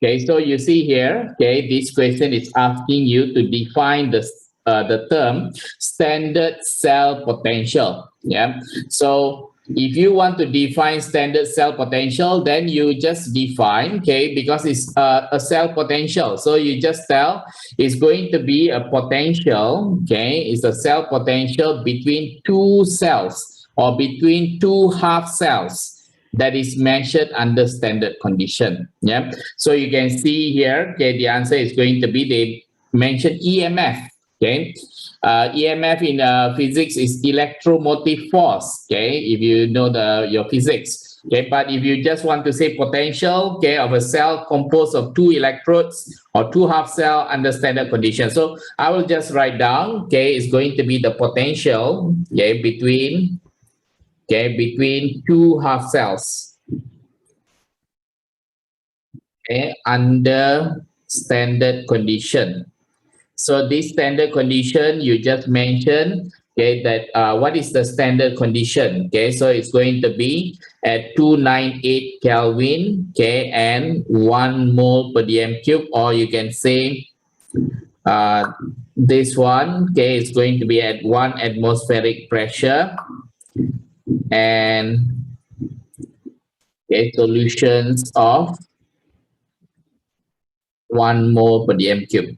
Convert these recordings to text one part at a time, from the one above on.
Okay, so you see here, okay, this question is asking you to define the term standard cell potential. Yeah, so if you want to define standard cell potential, then you just define, okay, because it's a cell potential. So you just tell it's going to be a potential, okay, it's a cell potential between two cells or between two half cells that is measured under standard condition. Yeah. So you can see here, okay, the answer is going to be, they mentioned EMF. Okay. EMF in physics is electromotive force. Okay. If you know your physics. Okay. But if you just want to say potential, okay, of a cell composed of two electrodes or two half cell under standard condition. So I will just write down, okay, it's going to be the potential, okay, between two half cells, okay, under standard condition. So this standard condition you just mentioned, okay, that what is the standard condition? Okay, so it's going to be at 298 Kelvin, okay, and 1 mole per dm cube, or you can say this one, okay, is going to be at 1 atmospheric pressure, and okay, solutions of 1 mole per dm cube.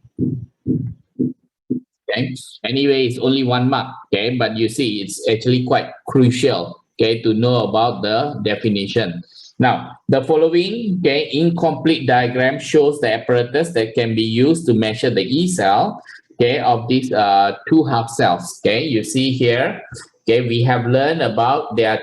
Okay. Anyway, it's only 1 mark. Okay, but you see, it's actually quite crucial. Okay, to know about the definition. Now, the following, okay, incomplete diagram shows the apparatus that can be used to measure the E cell, okay, of these two half cells. Okay, you see here. Okay, we have learned about there are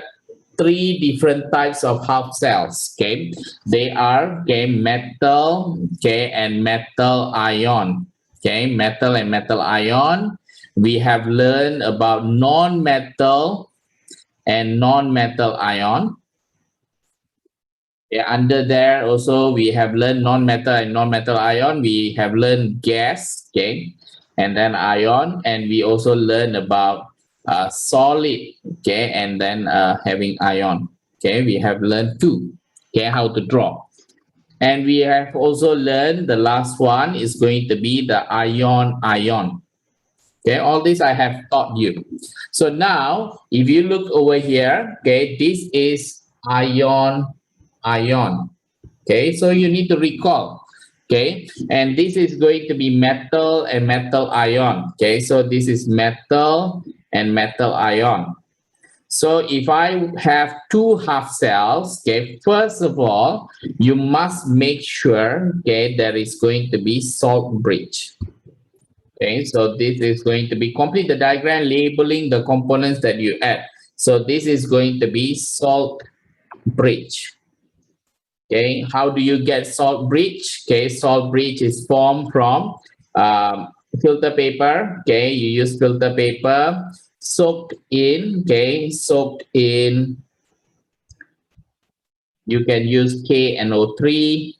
3 different types of half cells. Okay, they are, okay, metal, okay, and metal ion. Okay, metal and metal ion. We have learned about non-metal and non-metal ion. Okay, under there also we have learned non-metal and non-metal ion. We have learned gas, okay, and then ion, and we also learned about solid, okay, and then having ion. Okay, we have learned 2, okay, how to draw. And we have also learned the last one is going to be the ion. Okay, all this I have taught you. So now, if you look over here, okay, this is ion. Okay, so you need to recall. Okay, and this is going to be metal and metal ion. Okay, so this is metal and metal ion. So if I have 2 half cells, okay, first of all, you must make sure, okay, there is going to be salt bridge. Okay, so this is going to be complete the diagram labeling the components that you add. So this is going to be salt bridge. Okay, how do you get salt bridge? Okay, salt bridge is formed from filter paper. Okay, you use filter paper. Soaked in, okay, soaked in, you can use KNO3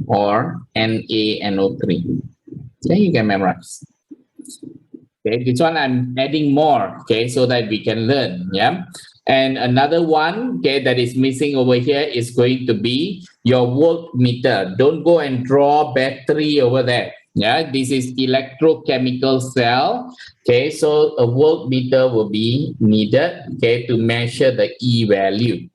or NaNO3. Okay, you can memorize. Okay, this one I'm adding more, okay, so that we can learn, yeah. And another one, okay, that is missing over here is going to be your voltmeter. Don't go and draw battery over there. Yeah, this is electrochemical cell. Okay, so a voltmeter will be needed, okay, to measure the E value.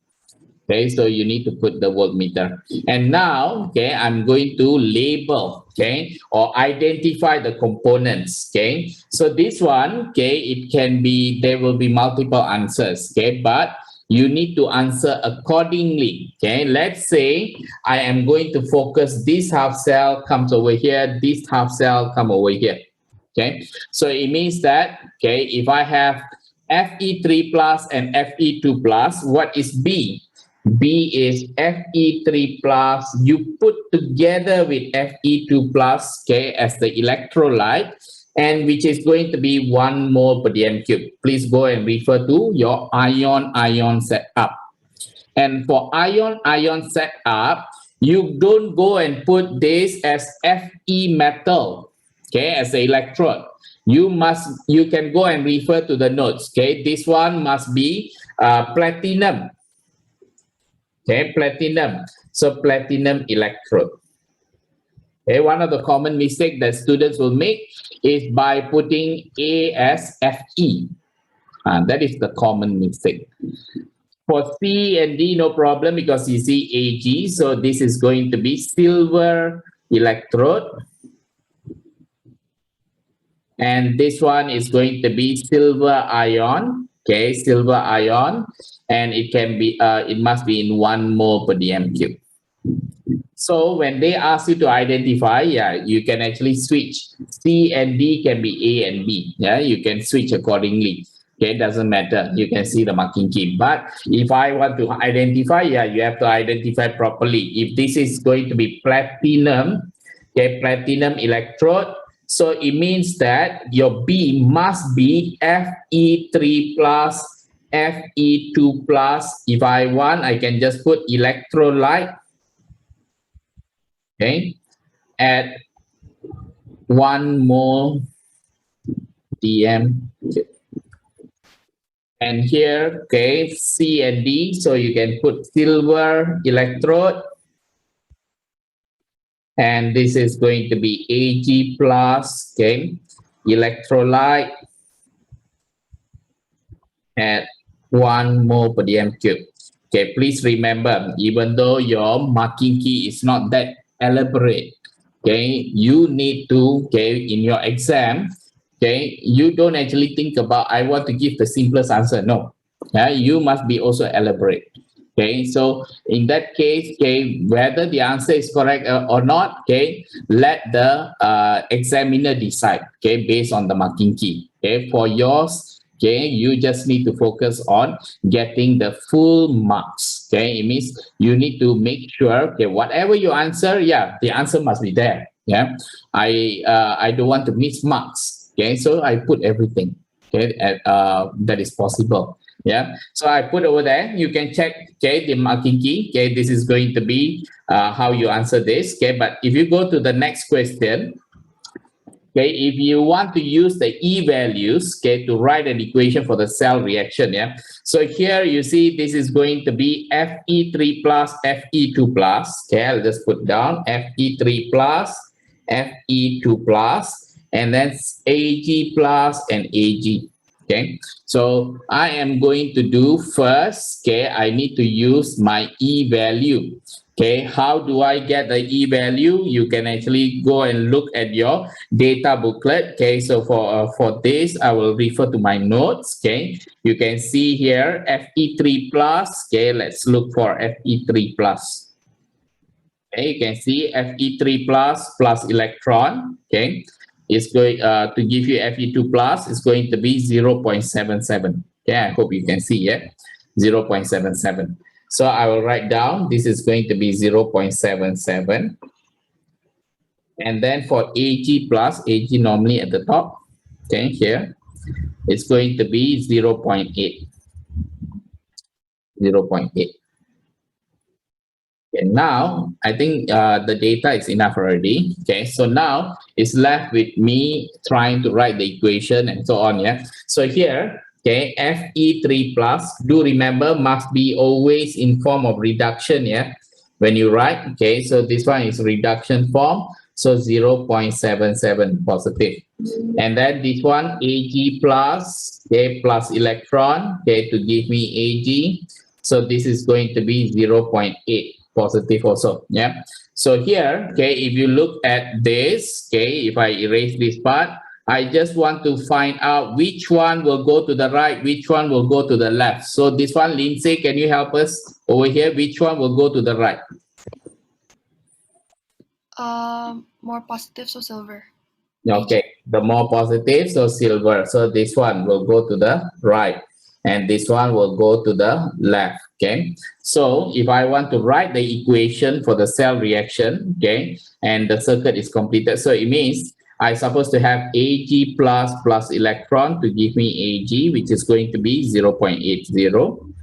Okay, so you need to put the voltmeter. And now, okay, I'm going to label, okay, or identify the components. Okay, so this one, okay, it can be, there will be multiple answers. Okay, but you need to answer accordingly. Okay, let's say I am going to focus this half cell comes over here, this half cell come over here. Okay, so it means that, okay, if I have Fe3 plus and Fe2 plus, what is B? B is Fe3 plus, you put together with Fe2 plus, okay, as the electrolyte, and which is going to be 1 mole per dm cube. Please go and refer to your ion setup. And for ion setup, you don't go and put this as Fe metal, okay, as the electrode. You can go and refer to the notes. Okay, this one must be platinum. Okay, platinum. So platinum electrode. Okay, one of the common mistakes that students will make is by putting A as Fe. That is the common mistake. For C and D, no problem because you see Ag. So this is going to be silver electrode. And this one is going to be silver ion. Okay, silver ion. And it can be, it must be in 1 mole per dm cube. So when they ask you to identify, yeah, you can actually switch. C and D can be A and B. Yeah, you can switch accordingly. Okay, it doesn't matter. You can see the marking key. But if I want to identify, yeah, you have to identify properly. If this is going to be platinum, okay, platinum electrode, so it means that your B must be Fe3 plus, Fe2 plus. If I want, I can just put electrolyte, okay, at 1 mole dm. And here, okay, C and D, so you can put silver electrode. And this is going to be Ag plus, okay, electrolyte at 1 mole per dm cube. Okay, please remember, even though your marking key is not that elaborate, okay, you need to, okay, in your exam, okay, you don't actually think about, I want to give the simplest answer. No, yeah, you must be also elaborate. Okay, so in that case, okay, whether the answer is correct or not, okay, let the examiner decide, okay, based on the marking key. Okay, for yours, okay, you just need to focus on getting the full marks. Okay, it means you need to make sure, okay, whatever you answer, yeah, the answer must be there. Yeah, I don't want to miss marks. Okay, so I put everything, okay, that is possible. Yeah, so I put over there. You can check, okay, the marking key. Okay, this is going to be how you answer this. Okay, but if you go to the next question, okay, if you want to use the E values, okay, to write an equation for the cell reaction, yeah. So here you see this is going to be Fe3 plus, Fe2 plus. Okay, I'll just put down Fe3 plus, Fe2 plus, and then Ag plus and Ag. Okay, so I am going to do first, okay, I need to use my E value. Okay, how do I get the E value? You can actually go and look at your data booklet. Okay, so for this, I will refer to my notes. Okay, you can see here Fe3 plus. Okay, let's look for Fe3 plus. Okay, you can see Fe3 plus electron. Okay, is going to give you Fe2 plus is going to be 0.77. Okay, I hope you can see, yeah, 0.77. So I will write down, this is going to be 0.77. And then for Ag plus, Ag normally at the top, okay, here, it's going to be 0.8. 0.8. Okay, now I think the data is enough already. Okay, so now it's left with me trying to write the equation and so on. Yeah, so here, okay, Fe3 plus, do remember, must be always in form of reduction. Yeah, when you write, okay, so this one is reduction form, so 0.77 positive. And then this one, Ag plus, okay, plus electron, okay, to give me Ag. So this is going to be 0.8 positive also. Yeah, so here, okay, if you look at this, okay, if I erase this part, I just want to find out which one will go to the right, which one will go to the left. So this one, Lindsay, can you help us over here? Which one will go to the right? More positive, so silver. Okay, the more positive, so silver. So this one will go to the right, and this one will go to the left. Okay, so if I want to write the equation for the cell reaction, okay, and the circuit is completed, so it means I supposed to have Ag plus electron to give me Ag, which is going to be 0.80,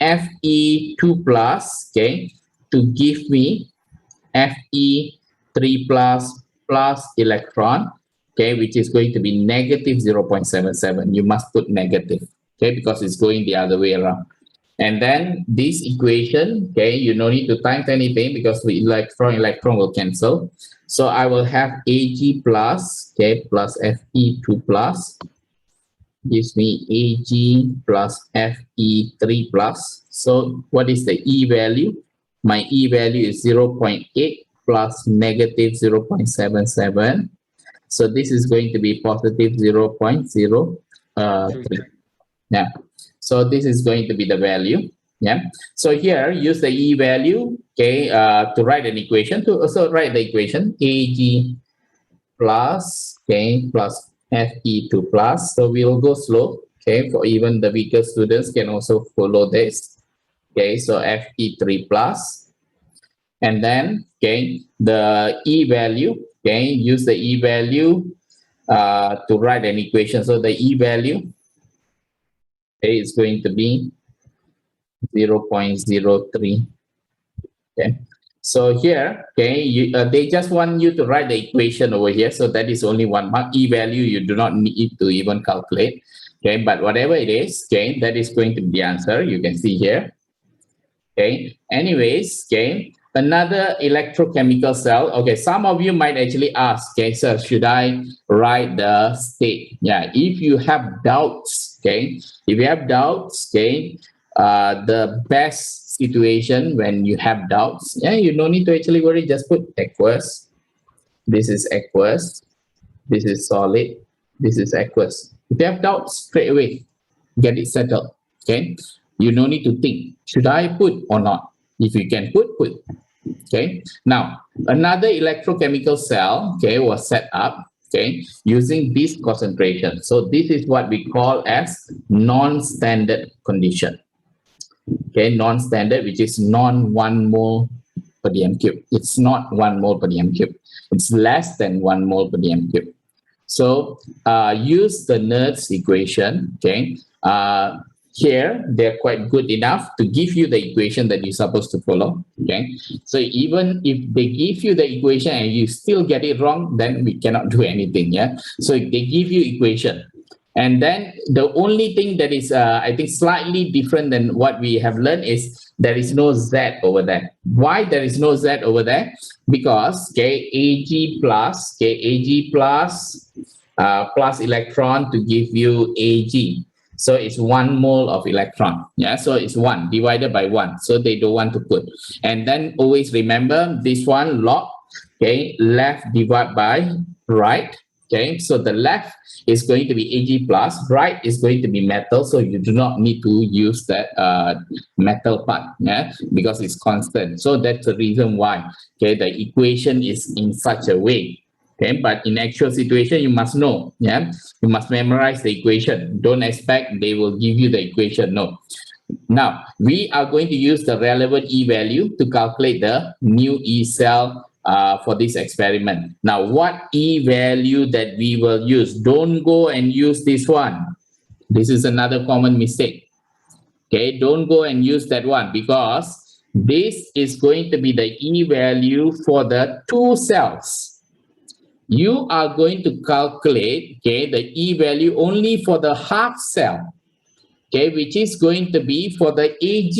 Fe2 plus, okay, to give me Fe3 plus electron, okay, which is going to be negative 0.77. You must put negative, okay, because it's going the other way around. And then this equation, okay, you don't need to times anything because the electron will cancel. So I will have Ag plus, okay, plus Fe2 plus gives me Ag plus Fe3 plus. So what is the E value? My E value is 0.8 plus negative 0.77. So this is going to be positive 0.03. Yeah. So this is going to be the value. Yeah. So here use the E value, okay, to write an equation. To also write the equation Ag plus, okay, plus Fe2 plus. So we will go slow. Okay, for even the weaker students can also follow this. Okay, so Fe3 plus, and then okay, the E value. Okay, use the E value to write an equation. So the E value, okay, is going to be 0.03. Okay, so here, okay, they just want you to write the equation over here. So that is only one mark. E value you do not need to even calculate. Okay, but whatever it is, okay, that is going to be the answer. You can see here. Okay, anyways, okay, another electrochemical cell. Okay, some of you might actually ask, okay, sir, should I write the state? Yeah, if you have doubts, okay, if you have doubts, okay, the best situation when you have doubts, yeah, you don't need to actually worry, just put aqueous. This is aqueous, this is solid, this is aqueous. If you have doubts, straight away get it settled. Okay, you no need to think, should I put or not? If you can put. Okay, now another electrochemical cell, okay, was set up, okay, using this concentration. So this is what we call as non-standard condition. Okay, non-standard, which is non-1 mole per dm cube. It's not 1 mole per dm cube. It's less than 1 mole per dm cube. So use the Nernst equation. Okay, here they're quite good enough to give you the equation that you're supposed to follow. Okay, so even if they give you the equation and you still get it wrong, then we cannot do anything. Yeah, so if they give you equation, and then the only thing that is I think slightly different than what we have learned is there is no Z over there. Why there is no Z over there? Because okay, Ag plus, okay, Ag plus plus electron to give you Ag. So it's 1 mole of electron. Yeah, so it's 1 divided by 1. So they don't want to put. And then always remember this one log, okay, left divided by right. Okay, so the left is going to be Ag plus, right is going to be metal. So you do not need to use that metal part, yeah, because it's constant. So that's the reason why, okay, the equation is in such a way. Okay, but in actual situation, you must know, yeah, you must memorize the equation. Don't expect they will give you the equation, no. Now, we are going to use the relevant E value to calculate the new E cell for this experiment. Now, what E value that we will use? Don't go and use this one. This is another common mistake. Okay, don't go and use that one because this is going to be the E value for the 2 cells. You are going to calculate, okay, the E value only for the half cell, okay, which is going to be for the Ag.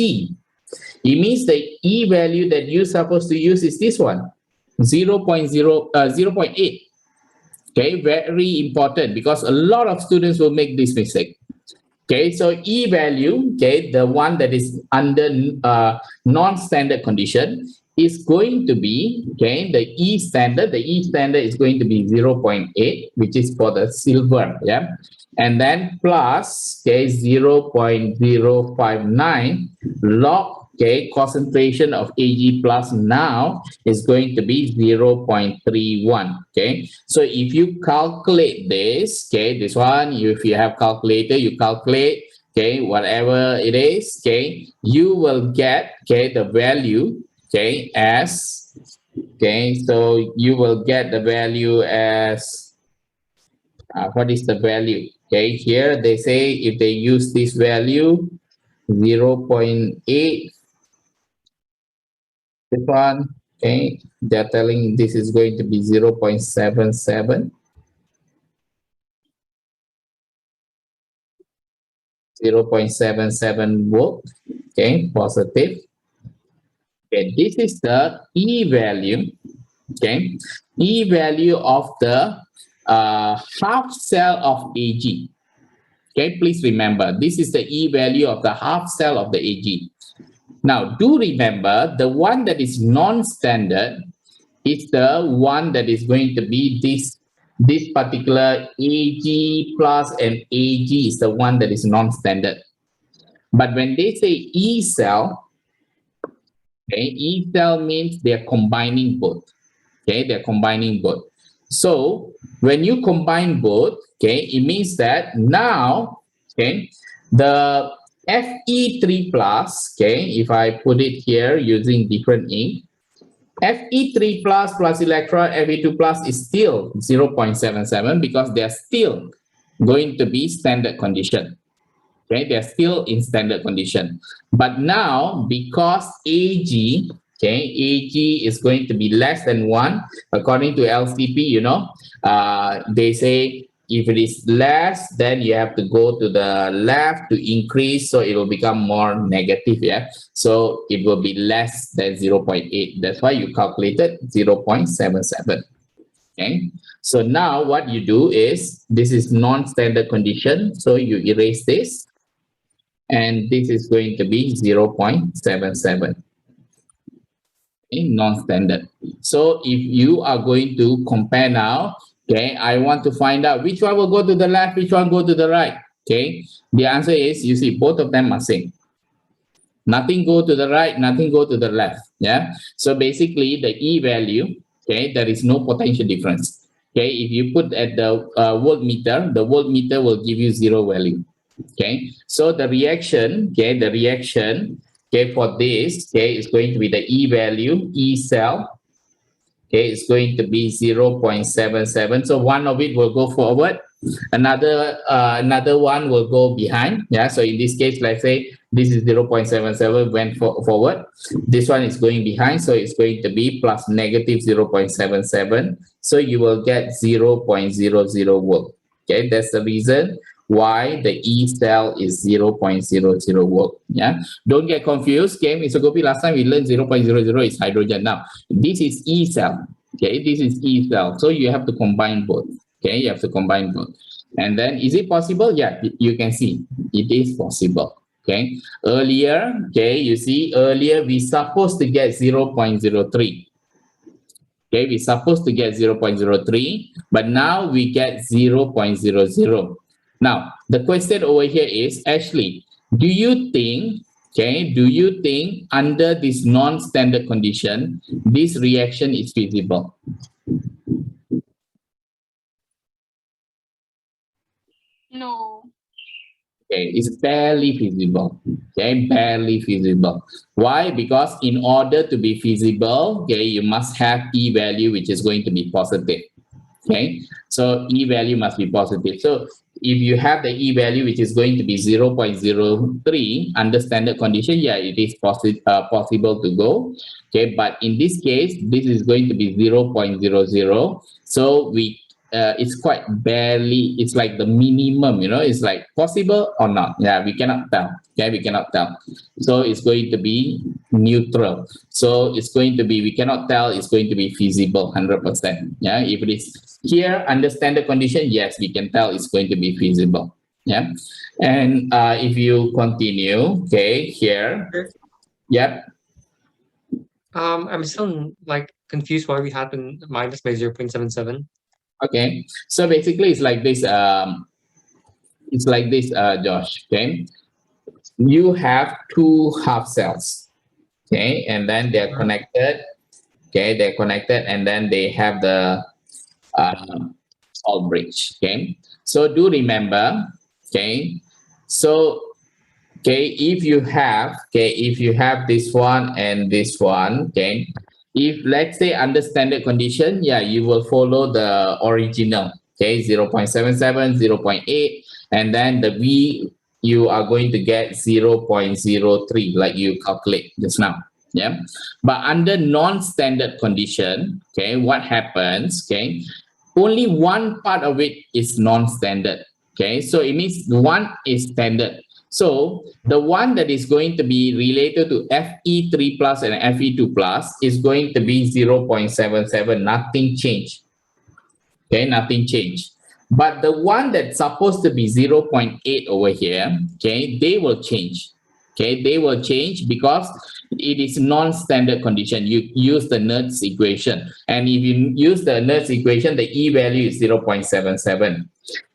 It means the E value that you're supposed to use is this one, 0.8. Okay, very important because a lot of students will make this mistake. Okay, so E value, okay, the one that is under non-standard condition is going to be, okay, the E standard. The E standard is going to be 0.8, which is for the silver, yeah, and then plus, okay, 0.059 log, okay, concentration of Ag plus now is going to be 0.31. Okay, so if you calculate this, okay, this one, if you have calculator, you calculate, okay, whatever it is, okay, you will get, okay, the value, okay, as, okay, so you will get the value as, what is the value? Okay, here they say if they use this value, 0.8, this one, okay, they're telling this is going to be 0.77. 0.77 volt. Okay, positive. Okay, this is the E value. Okay, E value of the half cell of Ag. Okay, please remember, this is the E value of the half cell of the Ag. Now, do remember, the one that is non-standard is the one that is going to be this particular Ag plus and Ag is the one that is non-standard. But when they say E cell, okay, E cell means they're combining both. Okay, they're combining both. So when you combine both, okay, it means that now, okay, the Fe3 plus, okay, if I put it here using different ink, Fe3 plus electron Fe2 plus is still 0.77 because they're still going to be standard condition. Okay, they're still in standard condition. But now, because Ag, okay, Ag is going to be less than 1, according to LCP, they say if it is less, then you have to go to the left to increase, so it will become more negative, yeah? So it will be less than 0.8. That's why you calculated 0.77. Okay, so now what you do is, this is non-standard condition, so you erase this, and this is going to be 0.77. Okay, non-standard. So if you are going to compare now, okay, I want to find out which one will go to the left, which one go to the right. Okay, the answer is, you see, both of them are same. Nothing go to the right, nothing go to the left. Yeah. So basically, the E value, okay, there is no potential difference. Okay, if you put at the voltmeter, the voltmeter will give you 0 value. Okay, so the reaction, okay, for this, okay, is going to be the E value, E cell, okay, it's going to be 0.77. So one of it will go forward, another one will go behind. Yeah, so in this case, let's say this is 0.77 went forward, this one is going behind, so it's going to be plus negative 0.77. So you will get 0.00 volt. Okay, that's the reason why the E cell is 0.00 volt. Yeah, don't get confused. Okay, Mr. Gopi, last time we learned 0.00 is hydrogen. Now this is E cell. Okay, this is E cell. So you have to combine both. Okay, you have to combine both. And then, is it possible? Yeah, you can see it is possible. Okay, earlier, okay, you see earlier we supposed to get 0.03. Okay, we're supposed to get 0.03, but now we get 0.00. Now, the question over here is, Ashley, do you think under this non-standard condition, this reaction is feasible? No. Okay, it's barely feasible. Okay, barely feasible. Why? Because in order to be feasible, okay, you must have E value which is going to be positive. Okay, so E value must be positive. So if you have the E value which is going to be 0.03 under standard condition, yeah, it is possible to go. Okay, but in this case, this is going to be 0.00. So it's quite barely, it's like the minimum, it's like possible or not. Yeah, we cannot tell. Okay, we cannot tell. So it's going to be neutral. So it's going to be, we cannot tell, it's going to be feasible 100%. Yeah, if it is here under standard condition, yes, we can tell it's going to be feasible. Yeah, and if you continue, okay, here, yep. I'm still like confused why we had to minus by 0.77. Okay, so basically it's like this. Josh. Okay, you have two half cells. Okay, and then they're connected. Okay, they're connected, and then they have the salt bridge. Okay, so do remember. Okay, so if you have this one and this one. Okay, if let's say under standard condition, yeah, you will follow the original. Okay, 0.77, 0.8, and then the V you are going to get 0.03 like you calculate just now. Yeah, but under non-standard condition, okay, what happens? Okay, only one part of it is non-standard. Okay, so it means one is standard. So the one that is going to be related to Fe3 plus and Fe2 plus is going to be 0.77, nothing changed. Okay, nothing changed. But the one that's supposed to be 0.8 over here, okay, they will change. Okay, they will change because it is non-standard condition. You use the Nernst equation. And if you use the Nernst equation, the E value is 0.77.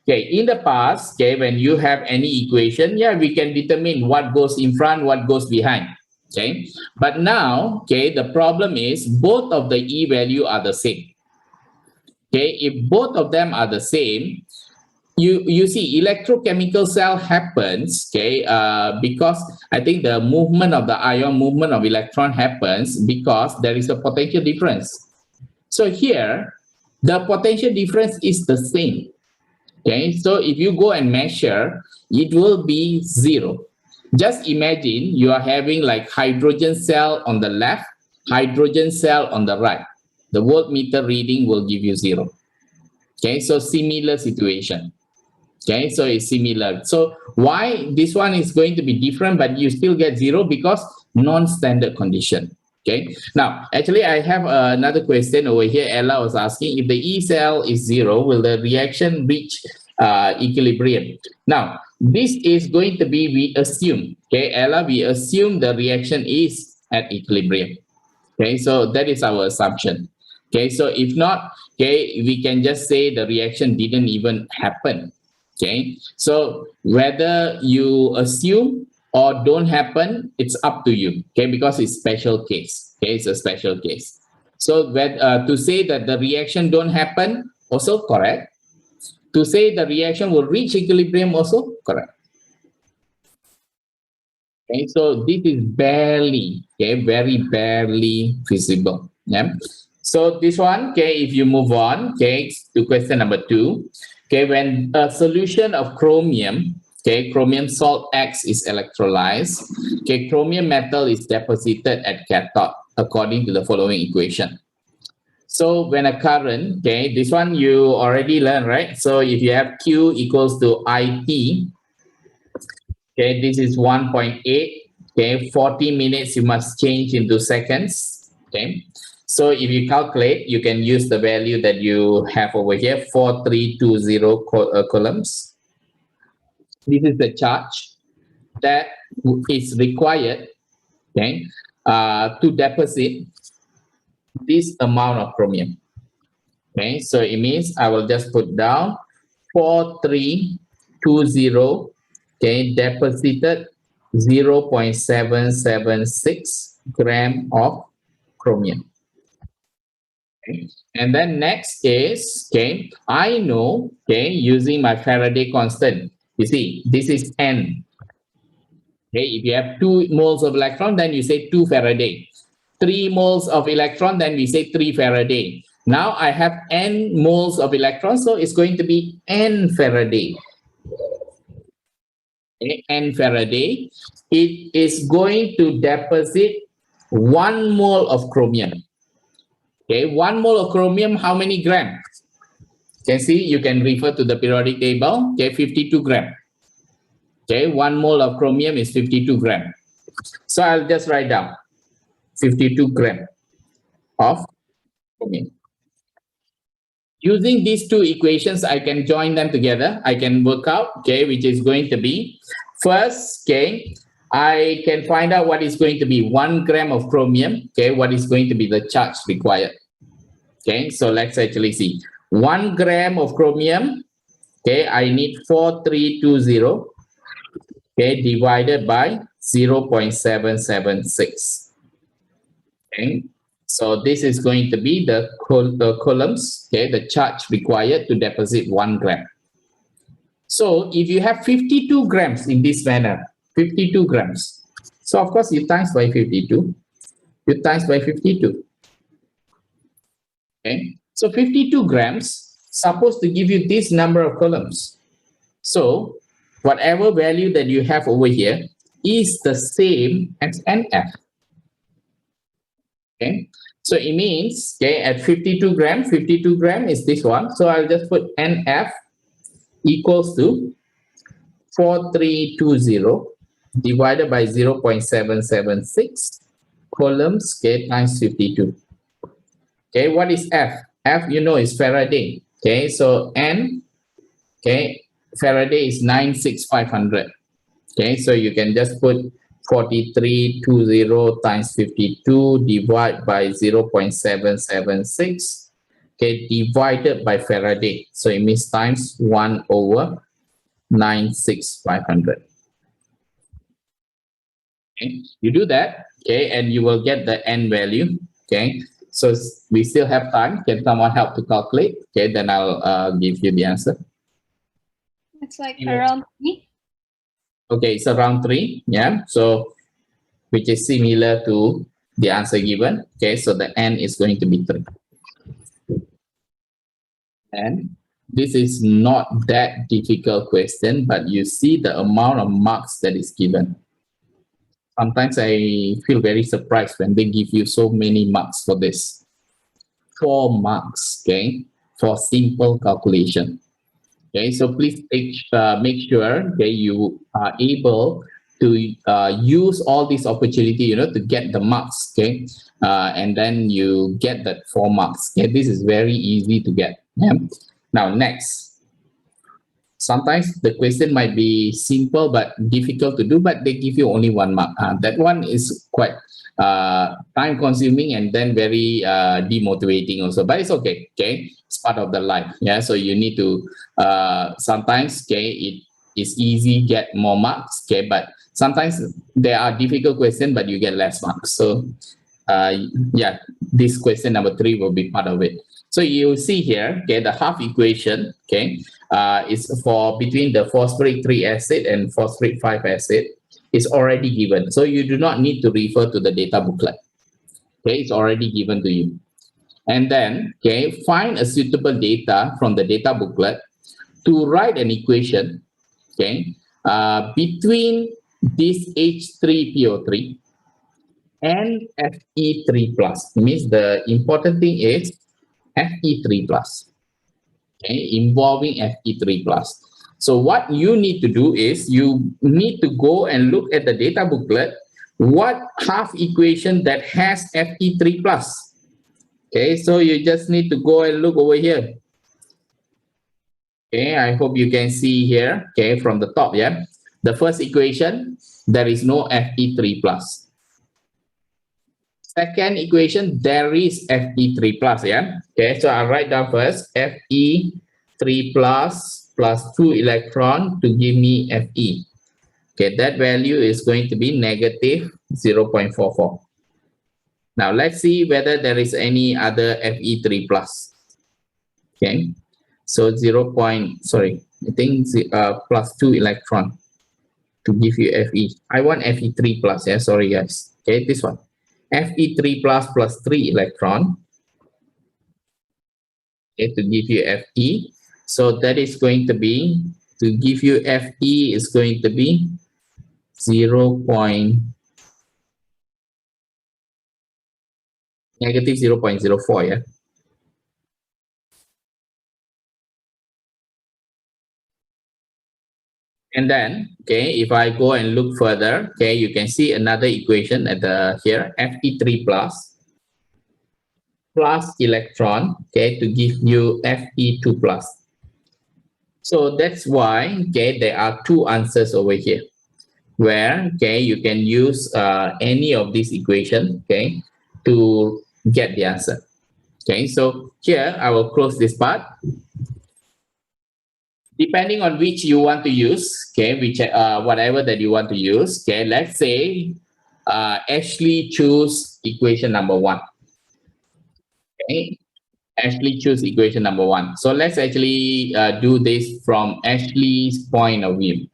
Okay, in the past, okay, when you have any equation, yeah, we can determine what goes in front, what goes behind. Okay, but now, okay, the problem is both of the E value are the same. Okay, if both of them are the same, you see electrochemical cell happens, okay, because I think the movement of the ion, movement of electron happens because there is a potential difference. So here, the potential difference is the same. Okay, so if you go and measure, it will be 0. Just imagine you are having like hydrogen cell on the left, hydrogen cell on the right. The voltmeter reading will give you 0. Okay, so similar situation. Okay, so it's similar. So why this one is going to be different, but you still get 0? Because non-standard condition. Okay, now actually I have another question over here. Ella was asking, if the E cell is 0, will the reaction reach equilibrium? Now this is going to be, we assume, okay, Ella, we assume the reaction is at equilibrium. Okay, so that is our assumption. Okay, so if not, okay, we can just say the reaction didn't even happen. Okay, so whether you assume or don't happen, it's up to you. Okay, because it's special case. Okay, it's a special case. So when, to say that the reaction don't happen, also correct. To say the reaction will reach equilibrium, also correct. Okay, so this is barely, okay, very barely feasible. Yeah. So this one, okay, if you move on, okay, to question number 2. Okay, when a solution of chromium, okay, chromium salt X is electrolyzed, okay, chromium metal is deposited at cathode according to the following equation. So when a current, okay, this one you already learned, right? So if you have Q equals to IT, okay, this is 1.8, okay, 40 minutes you must change into seconds, okay. So if you calculate, you can use the value that you have over here, 4320 coulombs. This is the charge that is required, okay, to deposit this amount of chromium. Okay, so it means I will just put down 4320, okay, deposited 0.776 gram of chromium. Okay. And then next is, okay, I know, okay, using my Faraday constant, you see, this is N. Okay, if you have 2 moles of electron, then you say 2 Faraday. 3 moles of electron, then we say 3 Faraday. Now I have N moles of electrons, so it's going to be N Faraday. Okay, N Faraday. It is going to deposit 1 mole of chromium. Okay, 1 mole of chromium, how many grams? You can see, you can refer to the periodic table. Okay, 52 grams. Okay, 1 mole of chromium is 52 grams. So I'll just write down 52 grams of chromium. Using these 2 equations, I can join them together. I can work out, okay, which is going to be, first, okay, I can find out what is going to be 1 gram of chromium, okay, what is going to be the charge required. Okay, so let's actually see. 1 gram of chromium, okay, I need 4320, okay, divided by 0.776. Okay, so this is going to be the coulombs, okay, the charge required to deposit 1 gram. So if you have 52 grams in this manner, 52 grams. So of course you times by 52, you times by 52. Okay, so 52 grams supposed to give you this number of coulombs. So whatever value that you have over here is the same as NF. Okay, so it means, okay, at 52 gram is this one. So I'll just put NF equals to 4320 divided by 0.776 coulombs, okay, times 52. Okay, what is F? F, you know, is Faraday. Okay, so N, okay, Faraday is 96500. Okay, so you can just put 4320 times 52 divided by 0.776, okay, divided by Faraday. So it means times 1 over 96500. Okay, you do that, okay, and you will get the N value. Okay, so we still have time. Can someone help to calculate? Okay, then I'll give you the answer. It's like around 3. Okay, it's around 3. Yeah, so which is similar to the answer given. Okay, so the N is going to be 3. And this is not that difficult question, but you see the amount of marks that is given. Sometimes I feel very surprised when they give you so many marks for this. 4 marks, okay, for simple calculation. Okay, so please make sure that you are able to use all this opportunity, you know, to get the marks, okay, and then you get that 4 marks. Okay, this is very easy to get. Yeah. Now next. Sometimes the question might be simple but difficult to do, but they give you only 1 mark. That one is quite time consuming and then very demotivating also, but it's okay. Okay, it's part of the life. Yeah, so you need to sometimes, okay, it is easy get more marks. Okay, but sometimes there are difficult questions but you get less marks. So yeah, this question number 3 will be part of it. So you see here, okay, the half equation, okay, is for between the phosphoric 3 acid and phosphoric 5 acid is already given. So you do not need to refer to the data booklet. Okay, it's already given to you. And then, okay, find a suitable data from the data booklet to write an equation, okay, between this H3PO3 and Fe3 plus. It means the important thing is Fe3 plus, okay, involving Fe3 plus. So what you need to do is you need to go and look at the data booklet, what half equation that has Fe3 plus. Okay, so you just need to go and look over here. Okay, I hope you can see here, okay, from the top, yeah. The first equation, there is no Fe3 plus. Second equation, there is Fe3 plus, yeah. Okay, so I'll write down first Fe3 plus 2 electron to give me Fe. Okay, that value is going to be negative 0.44. Now let's see whether there is any other Fe3 plus. Okay, so I think plus 2 electron to give you Fe. I want Fe3 plus, yeah, sorry guys. Okay, this one. Fe3 plus 3 electron, okay, to give you Fe. So that is going to be, to give you Fe is going to be negative 0.04, yeah. And then, okay, if I go and look further, okay, you can see another equation at the here, Fe3 plus electron, okay, to give you Fe2 plus. So that's why, okay, there are 2 answers over here, where, okay, you can use any of these equations, okay, to get the answer. Okay, so here I will close this part. Depending on which you want to use, okay, which whatever that you want to use, okay, let's say Ashley choose equation number 1. Okay, Ashley choose equation number 1. So let's actually do this from Ashley's point of view.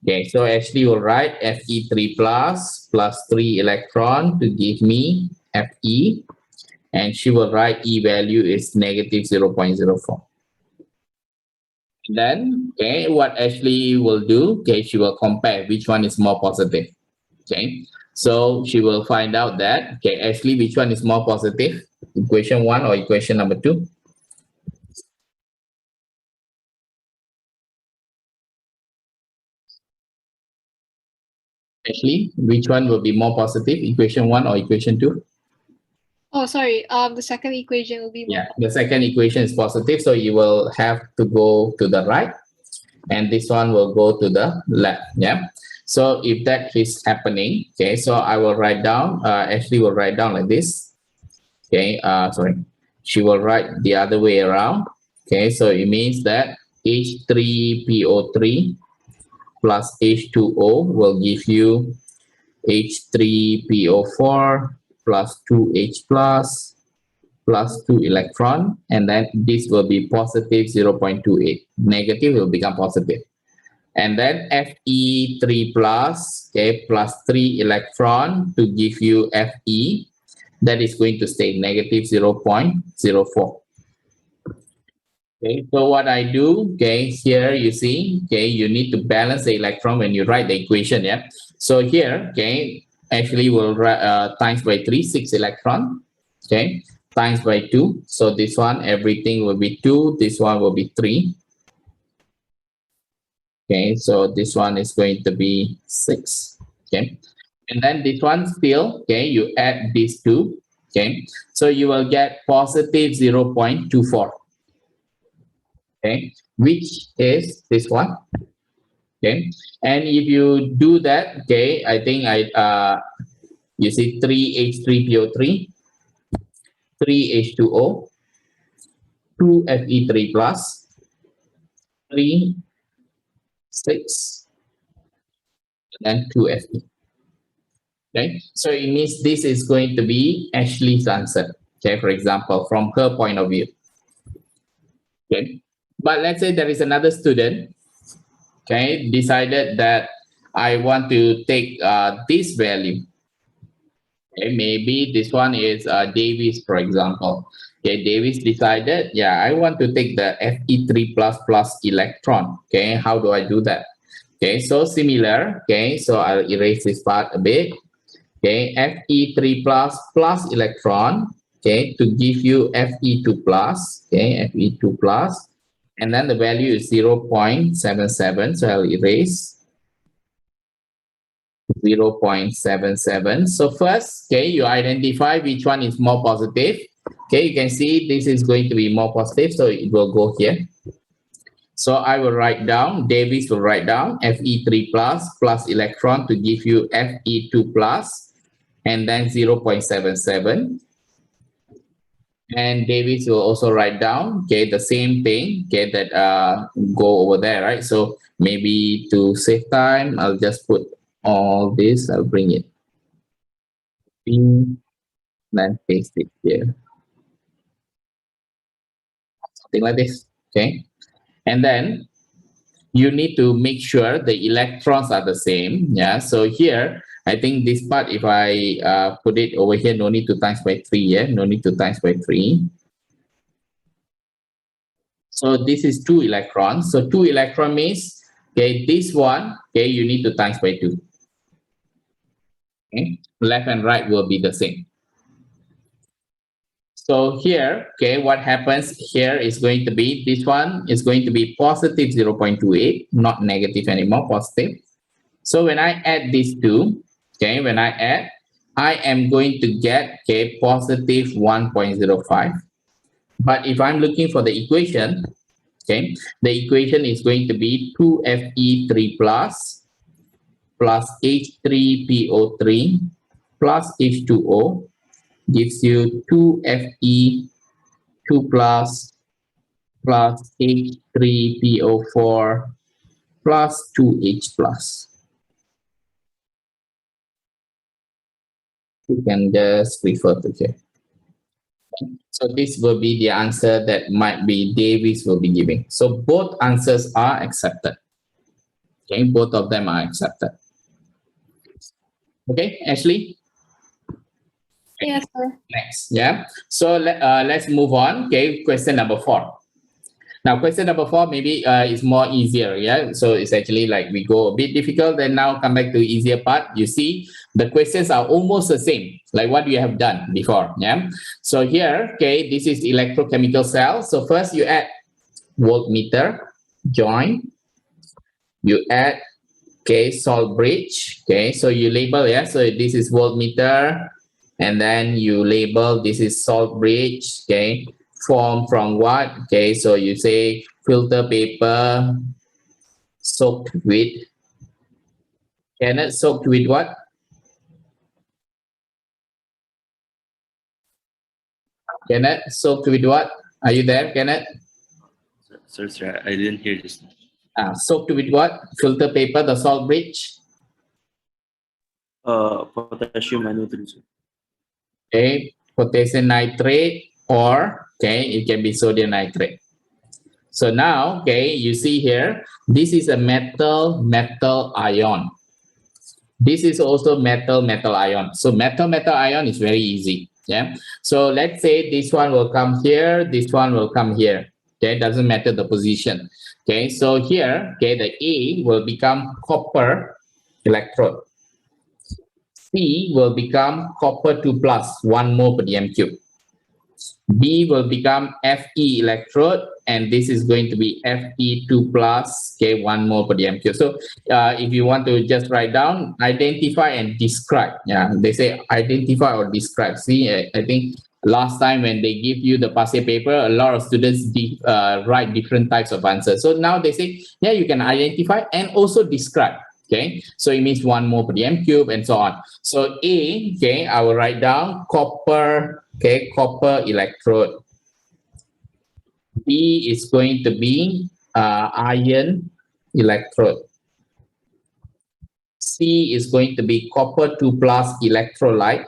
Okay, so Ashley will write Fe3 plus 3 electron to give me Fe, and she will write E value is negative 0.04. Then, okay, what Ashley will do, okay, she will compare which one is more positive. Okay, so she will find out that, okay, Ashley, which one is more positive, equation 1 or equation number 2? Actually, which one will be more positive, equation 1 or equation 2? Oh, sorry. The second equation will be more. Yeah, the second equation is positive, so you will have to go to the right, and this one will go to the left. Yeah. So if that is happening, okay, so I will write down. Ashley will write down like this. Okay. Sorry, she will write the other way around. Okay. So it means that H3PO3 plus H2O will give you H3PO4 plus 2H plus 2 electron, and then this will be positive 0.28. Negative will become positive. And then Fe3 plus, okay, plus 3 electron to give you Fe, that is going to stay negative 0.04. Okay, so what I do, okay, here you see, okay, you need to balance the electron when you write the equation, yeah. So here, okay, actually we'll times by 3, 6 electron, okay, times by 2. So this one, everything will be 2, this one will be 3. Okay, so this one is going to be 6, okay. And then this one still, okay, you add these two, okay. So you will get positive 0.24. Okay, which is this one. Okay, and if you do that, okay, I think you see 3H3PO3, 3H2O, 2Fe3 plus, 3, 6, and 2Fe. Okay, so it means this is going to be Ashley's answer. Okay, for example, from her point of view. Okay, but let's say there is another student, okay, decided that I want to take this value. Okay, maybe this one is Davis, for example. Okay, Davis decided, yeah, I want to take the Fe3 plus electron. Okay, how do I do that? Okay, so similar. Okay, so I'll erase this part a bit. Okay, Fe3 plus electron. Okay, to give you Fe2 plus. Okay, Fe2 plus. And then the value is 0.77. So I'll erase 0.77. So first, okay, you identify which one is more positive. Okay, you can see this is going to be more positive, so it will go here. So I will write down, Davis will write down Fe3 plus electron to give you Fe2 plus, and then 0.77. And Davis will also write down, okay, the same thing, okay, that go over there, right? So maybe to save time, I'll just put all this, I'll bring it in, then paste it here. Something like this, okay? And then you need to make sure the electrons are the same, yeah? So here, I think this part, if I put it over here, no need to times by 3, yeah? No need to times by 3. So this is 2 electrons. So 2 electron means, okay, this one, okay, you need to times by 2. Okay, left and right will be the same. So here, okay, what happens here is going to be, this one is going to be positive 0.28, not negative anymore, positive. So when I add these two, okay, when I add, I am going to get, okay, positive 1.05. But if I'm looking for the equation, okay, the equation is going to be 2Fe3 plus H3PO3 plus H2O gives you 2Fe2 plus H3PO4 plus 2H plus. You can just refer to here. So this will be the answer that might be Davis will be giving. So both answers are accepted. Okay, both of them are accepted. Okay, Ashley? Yes, sir. Next, yeah. So let's move on. Okay, question number 4. Now, question number 4 maybe is more easier, yeah. So it's actually like we go a bit difficult, then now come back to the easier part. You see, the questions are almost the same, like what you have done before, yeah. So here, okay, this is electrochemical cell. So first you add voltmeter, join. You add okay, salt bridge. Okay, so you label, yeah, so this is voltmeter, and then you label this is salt bridge. Okay, formed from what? Okay, so you say filter paper soaked with, Kenneth, soaked with what? Kenneth, soaked with what? Are you there, Kenneth? Sir, I didn't hear this. Soaked with what? Filter paper, the salt bridge. Potassium nitrate, sir. Okay, potassium nitrate, or okay, it can be sodium nitrate. So now, okay, you see here, this is a metal ion. This is also metal ion. So metal ion is very easy. Yeah. So let's say this one will come here, this one will come here. Okay, doesn't matter the position. Okay, so here, okay, the A will become copper electrode. C will become copper 2 plus, 1 mole per dm cube. B will become Fe electrode, and this is going to be Fe2 plus, okay, 1 mole per dm cube. So if you want to just write down, identify and describe. Yeah, they say identify or describe. See, I think last time when they give you the passe paper, a lot of students write different types of answers. So now they say, yeah, you can identify and also describe. Okay, so it means 1 mole per dm cube and so on. So A, okay, I will write down copper, okay, copper electrode. B is going to be iron electrode. C is going to be copper 2 plus electrolyte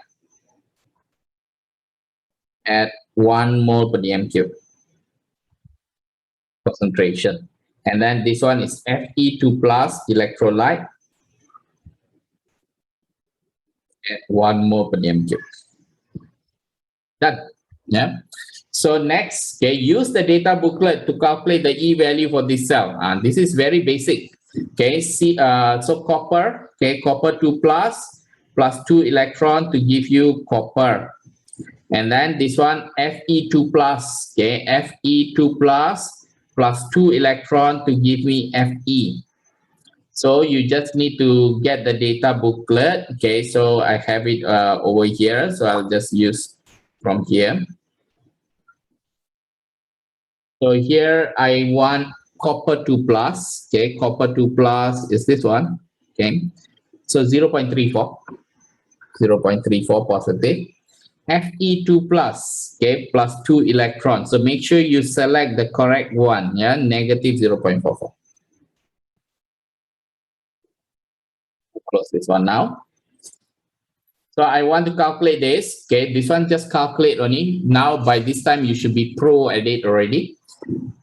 at 1 mole per dm cube concentration. And then this one is Fe2 plus electrolyte at 1 mole per dm cube. Done. Yeah. So next, okay, use the data booklet to calculate the E value for this cell. This is very basic. Okay, see, so copper, okay, copper 2 plus 2 electron to give you copper. And then this one Fe2 plus, okay, Fe2 plus 2 electron to give me Fe. So you just need to get the data booklet. Okay, so I have it over here. So I'll just use from here. So here I want copper 2 plus. Okay, copper 2 plus is this one. Okay, so 0.34, 0.34 positive. Fe2 plus, okay, plus 2 electrons. So make sure you select the correct one. Yeah, negative 0.44. Close this one now. So I want to calculate this. Okay, this one just calculate only. Now by this time you should be pro at it already.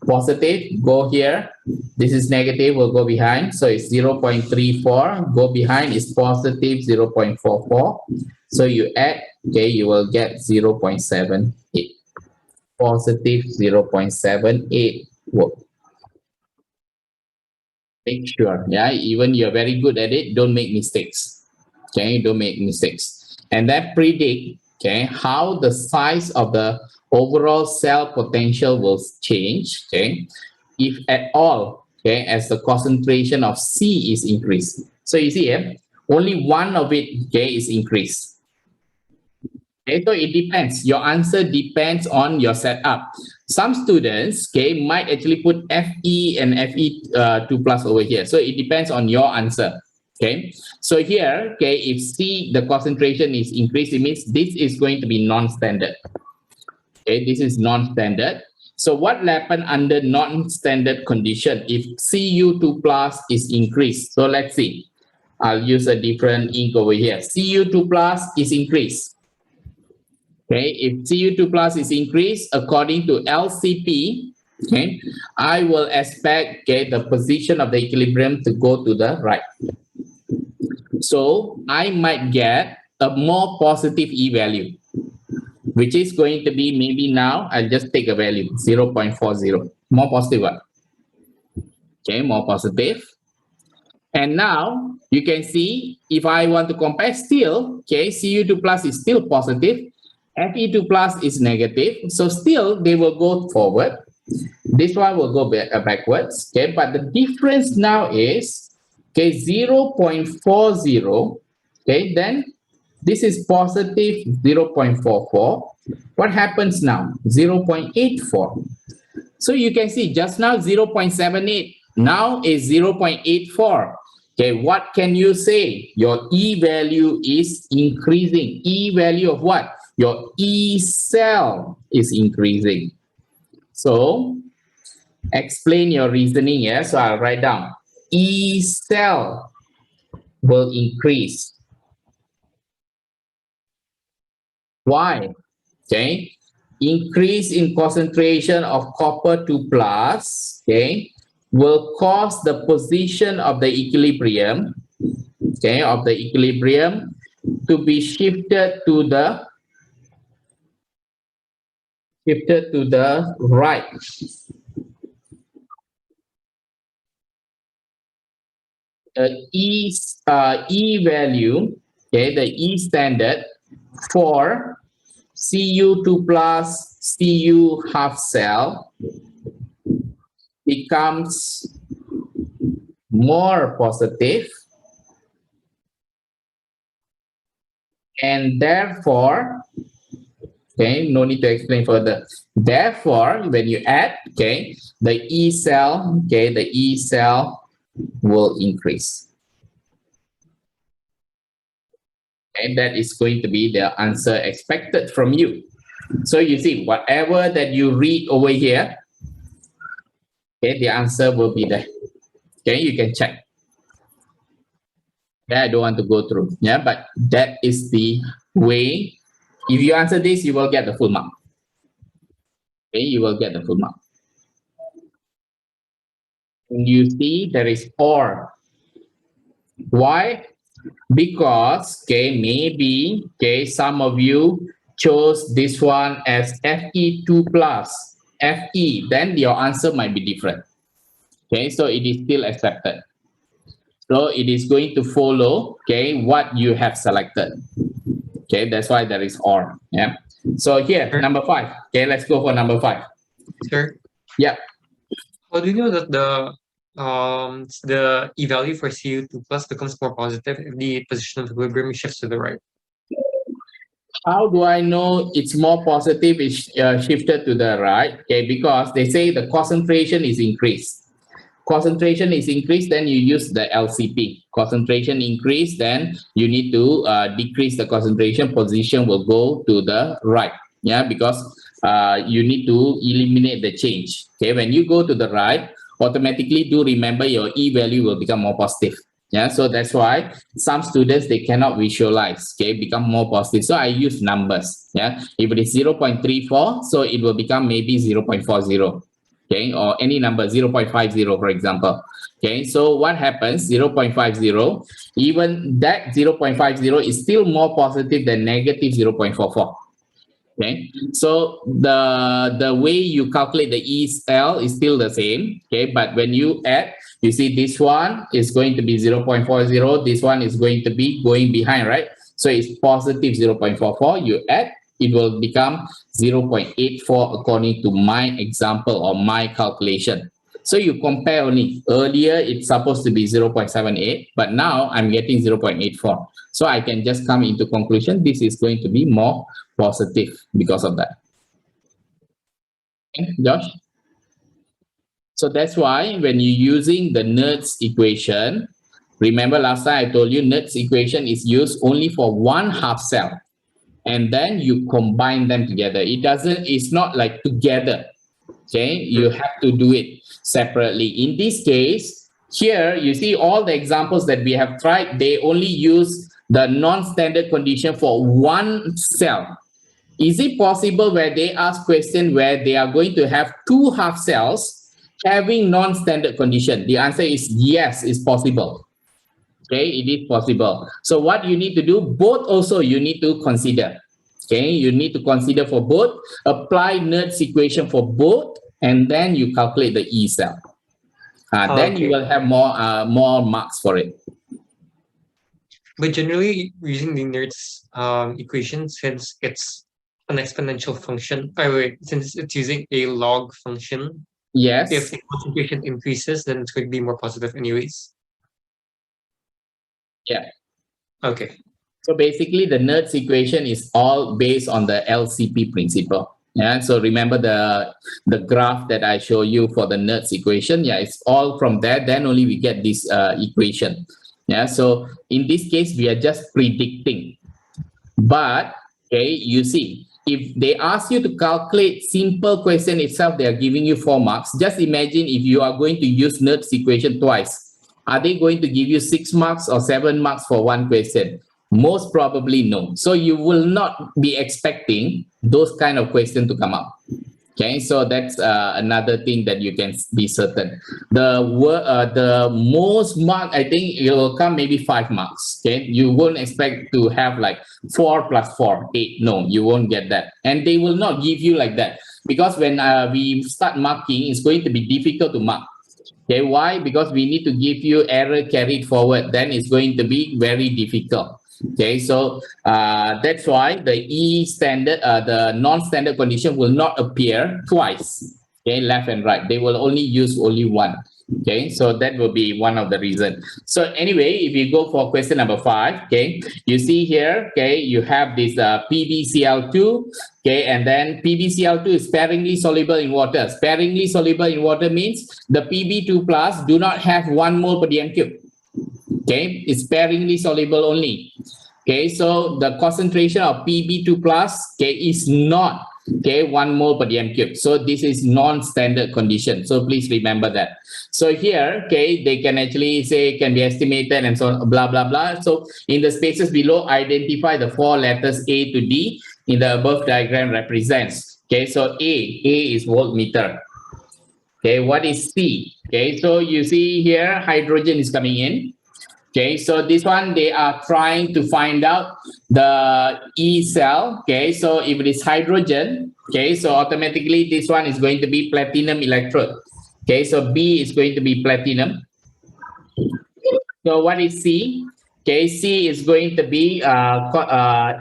Positive, go here. This is negative, will go behind. So it's 0.34. Go behind is positive 0.44. So you add, okay, you will get 0.78. Positive 0.78 work. Make sure, yeah, even you're very good at it, don't make mistakes. Okay, don't make mistakes. And then predict, okay, how the size of the overall cell potential will change, okay, if at all, okay, as the concentration of C is increased. So you see here, only one of it, okay, is increased. Okay, so it depends. Your answer depends on your setup. Some students, okay, might actually put Fe and Fe2 plus over here. So it depends on your answer. Okay, so here, okay, if C, the concentration is increased, it means this is going to be non-standard. Okay, this is non-standard. So what will happen under non-standard condition if Cu2 plus is increased? So let's see. I'll use a different ink over here. Cu2 plus is increased. Okay, if Cu2 plus is increased according to LCP, okay, I will expect, okay, the position of the equilibrium to go to the right. So I might get a more positive E value, which is going to be maybe now, I'll just take a value, 0.40, more positive one. Okay, more positive. And now you can see if I want to compare still, okay, Cu2 plus is still positive, Fe2 plus is negative. So still they will go forward. This one will go backwards. Okay, but the difference now is Okay, 0.40. Okay, then this is positive 0.44. What happens now? 0.84. So you can see just now 0.78, now is 0.84. Okay, what can you say? Your E value is increasing. E value of what? Your E cell is increasing. So explain your reasoning here. So I'll write down E cell will increase. Why? Okay, increase in concentration of copper 2 plus, okay, will cause the position of the equilibrium, okay, to be shifted to the right. The E value, okay, the E standard for Cu2 plus Cu half cell becomes more positive, and therefore, okay, no need to explain further. Therefore, when you add, okay, the E cell will increase. And that is going to be the answer expected from you. So you see, whatever that you read over here, okay, the answer will be there. Okay, you can check. Yeah, I don't want to go through. Yeah, but that is the way. If you answer this, you will get the full mark. Okay, you will get the full mark. And you see there is OR. Why? Because, okay, maybe, okay, some of you chose this one as Fe2 plus, Fe, then your answer might be different. Okay, so it is still accepted. So it is going to follow, okay, what you have selected. Okay, that's why there is OR. Yeah. So here, Sure. number 5. Okay, let's go for number 5. Sure. Yeah. Well, do you know that the E value for Cu2 plus becomes more positive if the position of equilibrium shifts to the right? How do I know it's more positive? It's shifted to the right. Okay, because they say the concentration is increased. Concentration is increased, then you use the LCP. Concentration increase, then you need to decrease the concentration. Position will go to the right. Yeah, because you need to eliminate the change. Okay, when you go to the right, automatically do remember your E value will become more positive. Yeah, so that's why some students, they cannot visualize, okay, become more positive. So I use numbers. Yeah, if it is 0.34, so it will become maybe 0.40. Okay, or any number, 0.50, for example. Okay, so what happens? 0.50, even that 0.50 is still more positive than negative 0.44. Okay, so the way you calculate the E cell is still the same. Okay, but when you add, you see this one is going to be 0.40, this one is going to be going behind, right? So it's positive 0.44. You add, it will become 0.84 according to my example or my calculation. So you compare only. Earlier, it's supposed to be 0.78, but now I'm getting 0.84. So I can just come into conclusion, this is going to be more positive because of that. Okay, Josh? So that's why when you're using the Nernst equation, remember last time I told you Nernst equation is used only for one half cell. And then you combine them together. It's not like together. Okay, you have to do it separately. In this case, here you see all the examples that we have tried, they only use the non-standard condition for one cell. Is it possible where they ask question where they are going to have two half cells having non-standard condition? The answer is yes, it's possible. Okay, it is possible. So what you need to do, both also you need to consider. Okay, you need to consider for both, apply Nernst equation for both, and then you calculate the E cell. Then you will have more marks for it. But generally, using the Nernst equation, since it's an exponential function, since it's using a log function, Yes. if the concentration increases, then it's going to be more positive anyways. Yeah. Okay. So basically, the NERDS equation is all based on the LCP principle. Yeah. So remember the graph that I show you for the NERDS equation. Yeah, it's all from there. Then only we get this equation. Yeah. So in this case, we are just predicting. But okay, you see, if they ask you to calculate simple question itself, they are giving you 4 marks. Just imagine if you are going to use NERDS equation twice. Are they going to give you 6 marks or 7 marks for one question? Most probably no. So you will not be expecting those kind of questions to come up. Okay, so that's another thing that you can be certain. The most mark, I think it will come maybe 5 marks. Okay, you won't expect to have like 4 plus 4, 8. No, you won't get that, and they will not give you like that, because when we start marking, it's going to be difficult to mark. Okay, why? Because we need to give you error carried forward. Then it's going to be very difficult. Okay, so that's why the E standard, the non-standard condition will not appear twice. Okay, left and right. They will only use only one. Okay, so that will be one of the reasons. So anyway, if you go for question number 5, okay, you see here, okay, you have this PbCl2, okay, and then PbCl2 is sparingly soluble in water. Sparingly soluble in water means the Pb2 plus do not have 1 mole per dm cube. Okay, it's sparingly soluble only. Okay, so the concentration of Pb2 plus, okay, is not, okay, 1 mole per dm cube. So this is non-standard condition. So please remember that. So here, okay, they can actually say can be estimated and so on, blah, blah, blah. So in the spaces below, identify the 4 letters A to D in the above diagram represents. Okay, so A is voltmeter. Okay, what is C? Okay, so you see here, hydrogen is coming in. Okay, so this one, they are trying to find out the E cell. Okay, so if it is hydrogen, okay, so automatically this one is going to be platinum electrode. Okay, so B is going to be platinum. So what is C? Okay, C is going to be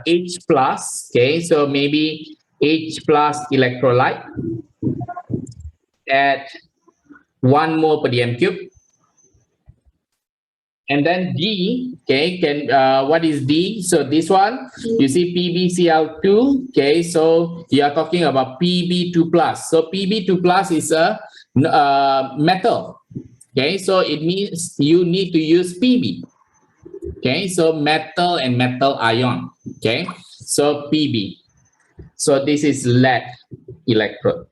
H plus. Okay, so maybe H plus electrolyte at 1 mole per dm cube. And then D, okay, what is D? So this one, you see PbCl2, okay, so you are talking about Pb2 plus. So Pb2 plus is a metal, okay, so it means you need to use Pb, okay, so metal and metal ion, okay, so Pb. So this is lead electrode.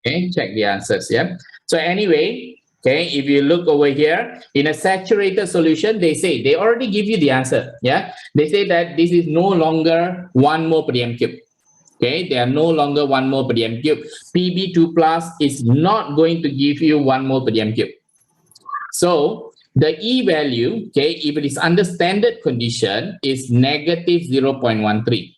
Okay, check the answers. Yeah. So anyway, okay, if you look over here in a saturated solution, they say they already give you the answer. Yeah, they say that this is no longer 1 mole per dm cube. Okay, they are no longer 1 mole per dm cube. Pb2 plus is not going to give you 1 mole per dm cube. So the E value, okay, if it is under standard condition, is negative 0.13.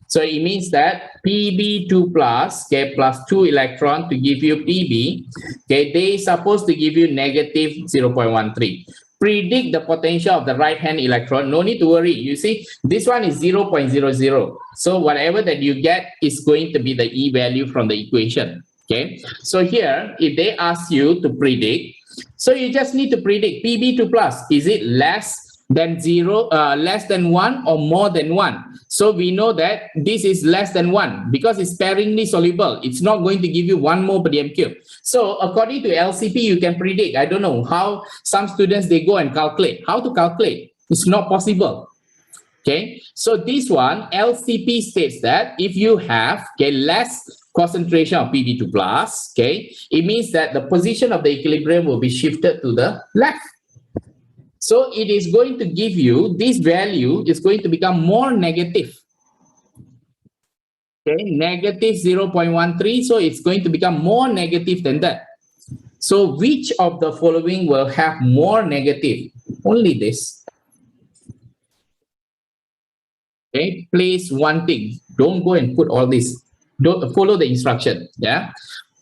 So it means that Pb2 plus, okay, plus 2 electron to give you Pb, okay, they supposed to give you negative 0.13. Predict the potential of the right-hand electron. No need to worry. You see, this one is 0.00. So whatever that you get is going to be the E value from the equation. Okay. So here, if they ask you to predict, so you just need to predict Pb2 plus. Is it less than 0, less than 1 or more than 1? So we know that this is less than 1 because it's sparingly soluble. It's not going to give you 1 mole per dm cube. So according to LCP, you can predict. I don't know how some students, they go and calculate. How to calculate? It's not possible. Okay. So this one, LCP states that if you have, okay, less concentration of Pb2 plus, okay, it means that the position of the equilibrium will be shifted to the left. So it is going to give you, this value is going to become more negative. Okay, negative 0.13. So it's going to become more negative than that. So which of the following will have more negative? Only this. Okay, place one thing. Don't go and put all this. Don't follow the instruction. Yeah.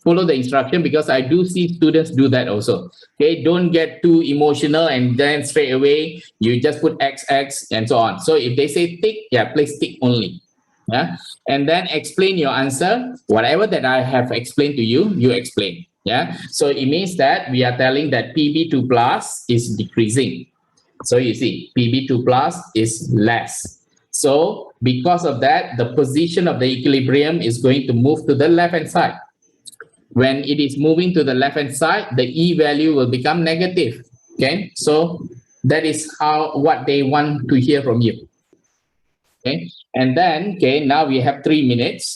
Follow the instruction, because I do see students do that also. Okay, don't get too emotional and then straight away you just put XX and so on. So if they say tick, yeah, place tick only. Yeah, and then explain your answer. Whatever that I have explained to you, you explain. Yeah. Yeah, so it means that we are telling that Pb2 plus is decreasing. So you see, Pb2 plus is less. So because of that, the position of the equilibrium is going to move to the left-hand side. When it is moving to the left-hand side, the E value will become negative. Okay, so that is what they want to hear from you. Okay, and then, okay, now we have 3 minutes.